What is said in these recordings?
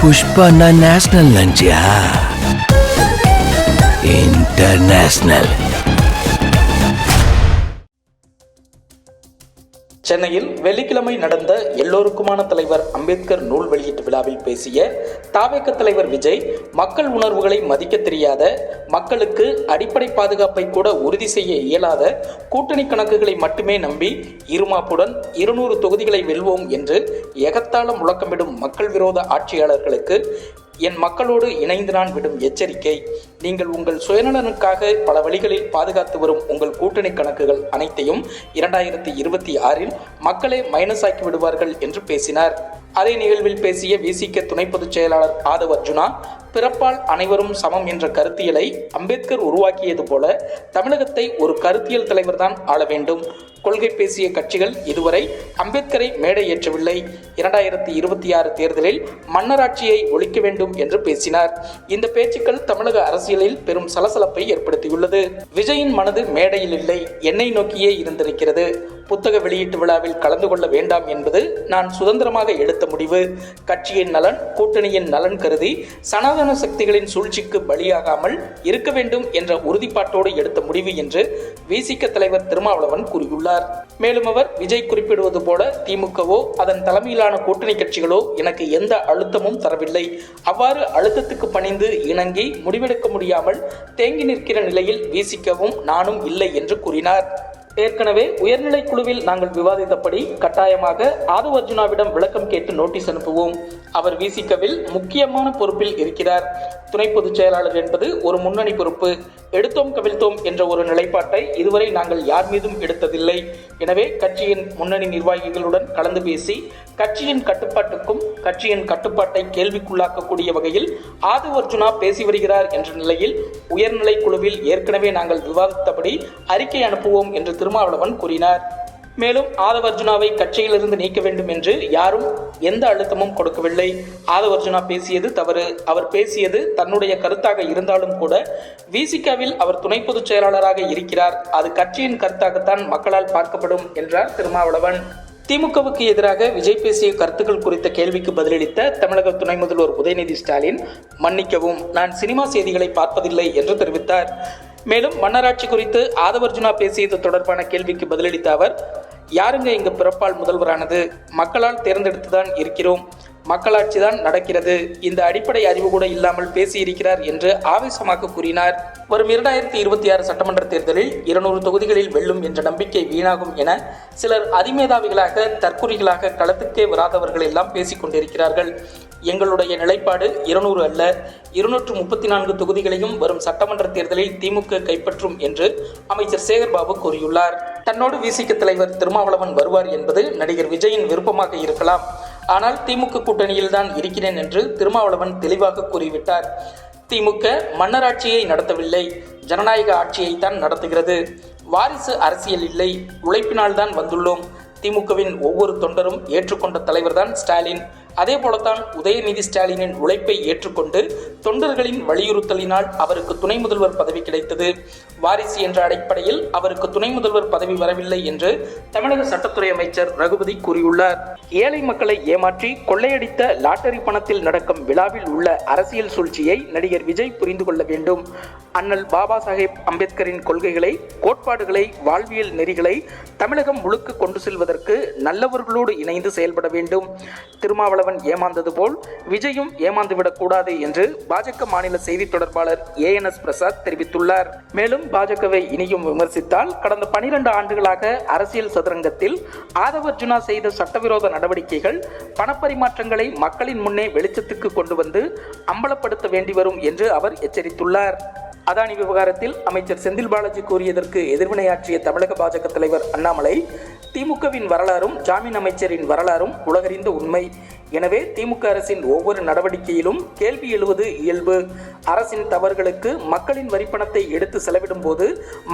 Pushpa national லஞ்சியா international. சென்னையில் வெள்ளிக்கிழமை நடந்த எல்லோருக்குமான தலைவர் அம்பேத்கர் நூல் வெளியீட்டு விழாவில் பேசிய தாவேக தலைவர் விஜய், மக்கள் உணர்வுகளை மதிக்க தெரியாத, மக்களுக்கு அடிப்படை பாதுகாப்பை கூட உறுதி செய்ய இயலாத கூட்டணி கணக்குகளை மட்டுமே நம்பி இருமாப்புடன் 200 தொகுதிகளை வெல்வோம் என்று எகத்தாள முழக்கமிடும் மக்கள் விரோத ஆட்சியாளர்களுக்கு என் மக்களோடு இணைந்து நான் விடும் எச்சரிக்கை: நீங்கள் உங்கள் சுயநலனுக்காக பல வழிகளில் பாதுகாத்து வரும் உங்கள் கூட்டணி கணக்குகள் அனைத்தையும் 2026இல் மக்களே மைனஸ் ஆக்கி விடுவார்கள் என்று பேசினார். அதே நிகழ்வில் பேசிய விசிக துணை பொதுச் செயலாளர் ஆதவ் அர்ஜுனா, பிறப்பால் அனைவரும் சமம் என்ற கருத்தியலை அம்பேத்கர் உருவாக்கியது போல தமிழகத்தை ஒரு கருத்தியல் தலைவர் தான் ஆள வேண்டும். கொள்கை பேசிய கட்சிகள் இதுவரை அம்பேத்கரை மேடை ஏற்றவில்லை. 2026 தேர்தலில் மன்னராட்சியை ஒழிக்க வேண்டும் என்று பேசினார். இந்த பேச்சுக்கள் தமிழக அரசியலில் பெரும் சலசலப்பை ஏற்படுத்தியுள்ளது. விஜயின் மனது மேடையில் இல்லை, என்னை நோக்கியே இருந்திருக்கிறது. புத்தக வெளியீட்டு விழாவில் கலந்து கொள்ள வேண்டாம் என்பது நான் சுதந்திரமாக எடுத்த முடிவு. கட்சியின் நலன், கூட்டணியின் நலன் கருதி சனாதன சக்திகளின் சூழ்ச்சிக்கு பலியாகாமல் இருக்க வேண்டும் என்ற உறுதிப்பாட்டோடு எடுத்த முடிவு என்று விசிக தலைவர் திருமாவளவன் கூறியுள்ளார். மேலும் அவர், விஜய் குறிப்பிடுவது போல திமுகவோ அதன் தலைமையிலான கூட்டணி கட்சிகளோ எனக்கு எந்த அழுத்தமும் தரவில்லை. அவ்வாறு அழுத்தத்துக்கு பணிந்து இணங்கி முடிவெடுக்க முடியாமல் தேங்கி நிற்கிற நிலையில் விசிகவும் நானும் இல்லை என்று கூறினார். ஏற்கனவே உயர்நிலை குழுவில் நாங்கள் விவாதித்தபடி கட்டாயமாக ஆதவ் அர்ஜுனாவிடம் விளக்கம் கேட்டு நோட்டீஸ் அனுப்புவோம். அவர் விசிகவில் முக்கியமான பொறுப்பில் இருக்கிறார். துணை பொதுச் செயலாளர் என்பது ஒரு முன்னணி பொறுப்பு. எடுத்தோம் கவிழ்த்தோம் என்ற ஒரு நிலைப்பாட்டை இதுவரை நாங்கள் யார் மீதும் எடுத்ததில்லை. எனவே கட்சியின் முன்னணி நிர்வாகிகளுடன் கலந்து பேசி கட்சியின் கட்டுப்பாட்டுக்கும் கட்சியின் கட்டுப்பாட்டை கேள்விக்குள்ளாக்கக்கூடிய வகையில் ஆதவ் அர்ஜுனா பேசி வருகிறார் என்ற நிலையில் உயர்நிலை குழுவில் ஏற்கனவே நாங்கள் விவாதித்தபடி அறிக்கை அனுப்புவோம் என்று திருமாவளவன் கூறினார். மேலும் ஆதவ் அர்ஜுனாவை கட்சியிலிருந்து நீக்க வேண்டும் என்று யாரும் எந்த அழுத்தமும் கொடுக்கவில்லை. ஆதவ் அர்ஜுனா பேசியது தவறு. அவர் பேசியது தன்னுடைய கருத்தாக இருந்தாலும் கூட விசிகவில் அவர் துணை பொதுச் செயலாளராக இருக்கிறார். அது கட்சியின் கருத்தாகத்தான் மக்களால் பார்க்கப்படும் என்றார் திருமாவளவன். திமுகவுக்கு எதிராக விஜய் பேசிய கருத்துக்கள் குறித்த கேள்விக்கு பதிலளித்த தமிழக துணை முதல்வர் உதயநிதி ஸ்டாலின், மன்னிக்கவும், நான் சினிமா செய்திகளை பார்ப்பதில்லை என்று தெரிவித்தார். மேலும் மன்னராட்சி குறித்து ஆதவ் அர்ஜுனா பேசியது தொடர்பான கேள்விக்கு பதிலளித்த அவர், யாருங்க இங்கு பிறப்பால் முதல்வரானது? மக்களால் தேர்ந்தெடுத்துதான் இருக்கிறோம். மக்களாட்சி தான் நடக்கிறது. இந்த அடிப்படை அறிவு கூட இல்லாமல் பேசியிருக்கிறார் என்று ஆவேசமாக கூறினார். வரும் 2026 சட்டமன்ற தேர்தலில் 200 தொகுதிகளில் வெல்லும் என்ற நம்பிக்கை வீணாகும் என சிலர் அதிமேதாவிகளாக, தற்குறிகளாக, களத்துக்கே வராதவர்கள் எல்லாம் பேசிக் கொண்டிருக்கிறார்கள். எங்களுடைய நிலைப்பாடு 200 அல்ல, 234 தொகுதிகளையும் வரும் சட்டமன்ற தேர்தலில் திமுக கைப்பற்றும் என்று அமைச்சர் சேகர்பாபு கூறியுள்ளார். தன்னோடு விசிக தலைவர் திருமாவளவன் வருவார் என்பது நடிகர் விஜயின் விருப்பமாக இருக்கலாம். ஆனால் திமுக கூட்டணியில் தான் இருக்கிறேன் என்று திருமாவளவன் தெளிவாக கூறிவிட்டார். திமுக மன்னராட்சியை நடத்தவில்லை, ஜனநாயக ஆட்சியைத்தான் நடத்துகிறது. வாரிசு அரசியல் இல்லை, உழைப்பினால் தான் வந்துள்ளோம். திமுகவின் ஒவ்வொரு தொண்டரும் ஏற்றுக்கொண்ட தலைவர்தான் ஸ்டாலின். அதே போலத்தான் உதயநிதி ஸ்டாலினின் உழைப்பை ஏற்றுக்கொண்டு தொண்டர்களின் வலியுறுத்தலினால் அவருக்கு துணை முதல்வர் பதவி கிடைத்தது. வாரிசு என்ற அடிப்படையில் அவருக்கு துணை முதல்வர் பதவி வரவில்லை என்று தமிழக சட்டத்துறை அமைச்சர் ரகுபதி கூறியுள்ளார். ஏழை மக்களை ஏமாற்றி கொள்ளையடித்த லாட்டரி பணத்தில் நடக்கும் விழாவில் உள்ள அரசியல் சூழ்ச்சியை நடிகர் விஜய் புரிந்து கொள்ள வேண்டும். அண்ணல் பாபா சாஹேப் அம்பேத்கரின் கொள்கைகளை, கோட்பாடுகளை, வாழ்வியல் நெறிகளை தமிழகம் முழுக்க கொண்டு செல்வதற்கு நல்லவர்களோடு இணைந்து செயல்பட வேண்டும். திருமாவளவன் ஏமாந்தது போல் விஜயும் ஏமாந்துவிடக் கூடாது என்று பாஜக மாநில செய்தி தொடர்பாளர் ANS பிரசாத் தெரிவித்துள்ளார். மேலும் பாஜகவை இனியும் விமர்சித்தால் கடந்த 12 ஆண்டுகளாக அரசியல் சதுரங்கத்தில் ஆதவ் அர்ஜுனா செய்த சட்டவிரோத நடவடிக்கைகள், பணப்பரிமாற்றங்களை மக்களின் முன்னே வெளிச்சத்துக்கு கொண்டு வந்து அம்பலப்படுத்த வேண்டி வரும் என்று அவர் எச்சரித்துள்ளார். அதானி விவகாரத்தில் அமைச்சர் செந்தில் பாலாஜி கூறியதற்கு எதிர்வினையாற்றிய தமிழக பாஜக தலைவர் அண்ணாமலை, திமுகவின் வரலாறும் ஜாமீன் அமைச்சரின் வரலாறும் உலகறிந்த உண்மை. எனவே திமுக அரசின் ஒவ்வொரு நடவடிக்கையிலும் கேள்வி எழுவது இயல்பு. அரசின் தவறுகளுக்கு மக்களின் வரிப்பணத்தை எடுத்து செலவிடும் போது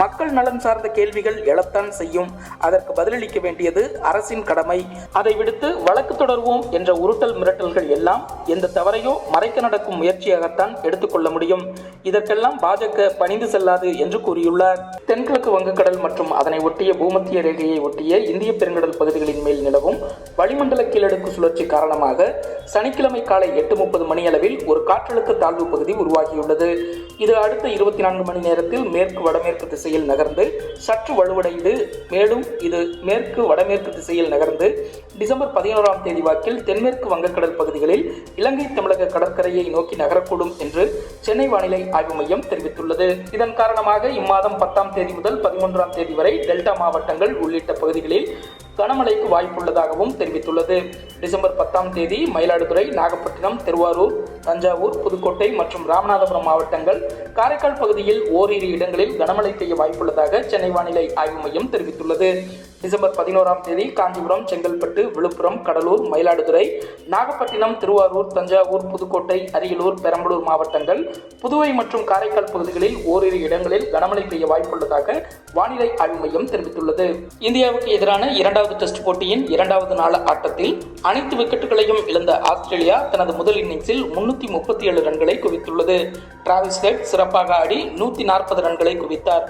மக்கள் நலன் சார்ந்த கேள்விகள் எழத்தான் செய்யும். அதற்கு பதிலளிக்க வேண்டியது அரசின் கடமை. அதை விடுத்து வழக்கு தொடர்வோம் என்ற உருட்டல் மிரட்டல்கள் எல்லாம் எந்த தவறையோ மறைக்க நடக்கும் முயற்சியாகத்தான் எடுத்துக்கொள்ள முடியும். இதற்கெல்லாம் பாஜக பணிந்து செல்லாது என்று கூறியுள்ளார். தென்கிழக்கு வங்கக்கடல் மற்றும் அதனை ஒட்டிய பூமத்திய ரேகையை ஒட்டிய இந்திய பெருங்கடல் பகுதிகளின் மேல் நிலவும் வளிமண்டல கீழடுக்கு சுழற்சி காரணமாக சனிக்கிழமை காலை 8:30 மணியளவில் ஒரு காற்றழுத்த தாழ்வு பகுதி உருவாகியுள்ளது. இது அடுத்த 24 மணி நேரத்தில் மேற்கு வடமேற்கு திசையில் நகர்ந்து சற்று வலுவடைந்து மேலும் இது மேற்கு வடமேற்கு திசையில் நகர்ந்து டிசம்பர் 11ஆம் தேதி வாக்கில் தென்மேற்கு வங்கக்கடல் பகுதிகளில் இலங்கை தமிழக கடற்கரையை நோக்கி நகரக்கூடும் என்று சென்னை வானிலை ஆய்வு மையம் தெரிவித்துள்ளது. இதன் காரணமாக இம்மாதம் 10ஆம் தேதி முதல் 13ஆம் தேதி வரை டெல்டா மாவட்டங்கள் உள்ளிட்ட பகுதிகளில் கனமழைக்கு வாய்ப்புள்ளதாகவும் தெரிவித்துள்ளது. டிசம்பர் 10ஆம் தேதி மயிலாடுதுறை, நாகப்பட்டினம், திருவாரூர், தஞ்சாவூர், புதுக்கோட்டை மற்றும் ராமநாதபுரம் மாவட்டங்கள், காரைக்கால் பகுதியில் ஓரிரு இடங்களில் கனமழை பெய்ய வாய்ப்புள்ளதாக சென்னை வானிலை ஆய்வு மையம் தெரிவித்துள்ளது. டிசம்பர் 11ஆம் தேதி காஞ்சிபுரம், செங்கல்பட்டு, விழுப்புரம், கடலூர், மயிலாடுதுறை, நாகப்பட்டினம், திருவாரூர், தஞ்சாவூர், புதுக்கோட்டை, அரியலூர், பெரம்பலூர் மாவட்டங்கள், புதுவை மற்றும் காரைக்கால் பகுதிகளில் ஓரிரு இடங்களில் கனமழை பெய்ய வாய்ப்புள்ளதாக வானிலை ஆய்வு மையம் தெரிவித்துள்ளது. இந்தியாவுக்கு எதிரான இரண்டாவது டெஸ்ட் போட்டியின் 2வது நாள் ஆட்டத்தில் அனைத்து விக்கெட்டுகளையும் இழந்த ஆஸ்திரேலியா தனது முதல் இன்னிங்ஸில் 337 ரன்களை குவித்துள்ளது. டிராவிஸ் ஹெட் சிறப்பாக ஆடி 140 ரன்களை குவித்தார்.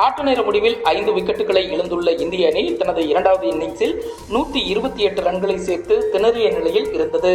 ஆட்ட நேர முடிவில் 5 விக்கெட்டுகளை இழந்துள்ள இந்திய அணி தனது 2வது இன்னிங்ஸில் 128 ரன்களை சேர்த்து திணறிய நிலையில் இருந்தது.